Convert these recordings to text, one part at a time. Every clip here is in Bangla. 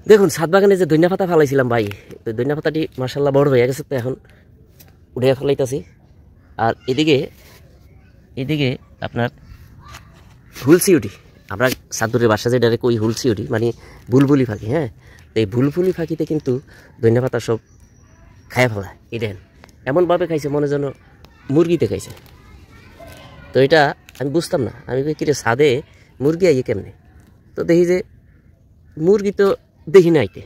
দেখুন ছাদ বাগানে যে ধনিয়া পাতা ফালাইছিলাম ভাই, তো ধনিয়া পাতাটি মার্শাল্লাহ বড় হয়ে গেছে, তো এখন উঠে ফেলাইতেছি। আর এদিকে আপনার হুলসি উঠি, আমরা সাদুরের বাসা যে ডাইরেক্ট ওই হুলসি উঠি মানে বুলবুলি পাখি। হ্যাঁ, তো এই বুলবুলি পাখিতে কিন্তু ধনিয়া পাতা সব খায় ফেলায়। এই দেন এমনভাবে খাইছে মনে যেন মুরগিতে খাইছে। তো এটা আমি বুঝতাম না, আমি কিরে ছাদে মুরগি আইয়ে কেমনে? তো দেখি যে মুরগি তো দেখি না আইতে,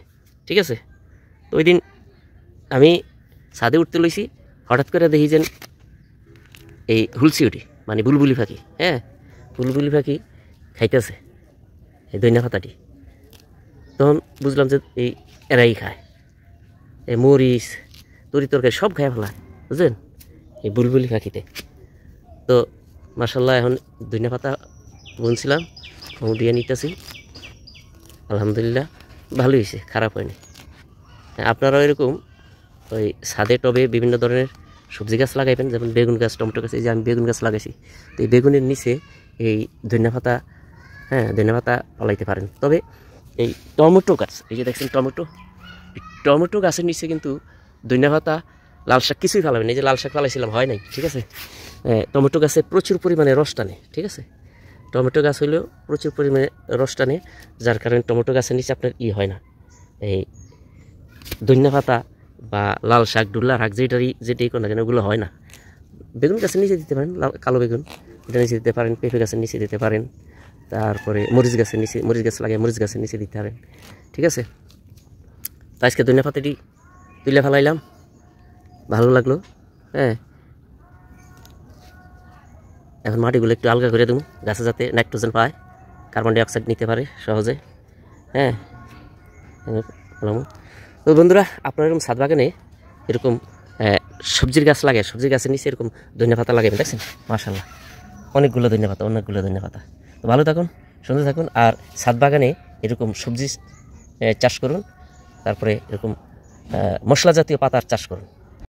ঠিক আছে। তো ওই দিন আমি ছাদে উঠতে লইছি, হঠাৎ করে দেখি যে এই হুলসি উঠি মানে বুলবুলি পাখি, হ্যাঁ বুলবুলি পাখি খাইতেছে এই ধনিয়া পাতাটি। তখন বুঝলাম যে এই এরাই খায়, এই মরিচ তরি তরকারি সব খায় ফেলায়, বুঝলেন, এই বুলবুলি পাখিতে। তো মাশাল্লাহ এখন ধনিয়া পাতা বুনছিলাম, দিয়ে নিতেছি, আলহামদুলিল্লাহ ভালোই হয়েছে, খারাপ হয়নি। আপনারাও এরকম ওই ছাদে টবে বিভিন্ন ধরনের সবজি গাছ লাগাইবেন, যেমন বেগুন গাছ, টমেটো গাছ। এই যে আমি বেগুন গাছ লাগাইছি, তো এই বেগুনের নিচে এই ধনিয়া পাতা, হ্যাঁ ধনিয়া পাতা ফলাইতে পারেন। তবে এই টমেটো গাছ, এই যে দেখছেন টমেটো গাছের নিচে কিন্তু ধনিয়া পাতা, লাল শাক কিছুই ফেলাবেন। এই যে লাল শাক ফেলাইছিলাম, হয় নাই, ঠিক আছে। টমেটো গাছে প্রচুর পরিমাণে রস টানে, ঠিক আছে। টমেটো গাছ হইলেও প্রচুর পরিমাণে রস টানে, যার কারণে টমেটো গাছের নিচে আপনার হয় না, এই ধনিয়া পাতা বা লাল শাক, ডুল্লা শাক, যেটাই কোনো না কেন ওগুলো হয় না। বেগুন গাছের নিচে দিতে পারেন, কালো বেগুন এটা নিচে দিতে পারেন, পেঁপে গাছের নিচে দিতে পারেন, তারপরে মরিচ গাছের নিচে, মরিচ গাছ লাগে মরিচ গাছের নিচে দিতে পারেন, ঠিক আছে। তো আজকে ধনিয়া পাতাটি তুলে ফেলাইলাম, ভালো লাগলো। হ্যাঁ, এখন মাটিগুলো একটু আলগা করে দেবো, গাছে যাতে নাইট্রোজেন পায়, কার্বন ডাইঅক্সাইড নিতে পারে সহজে। হ্যাঁ, তো বন্ধুরা, আপনার এরকম ছাদ বাগানে এরকম সবজির গাছ লাগে, সবজির গাছের নিচে এরকম ধনিয়া পাতা লাগাবেন, দেখছেন মাশাআল্লাহ অনেকগুলো ধনিয়া পাতা। তো ভালো থাকুন, সুন্দর থাকুন, আর ছাদ বাগানে এরকম সবজি চাষ করুন, তারপরে এরকম মশলা জাতীয় পাতার চাষ করুন।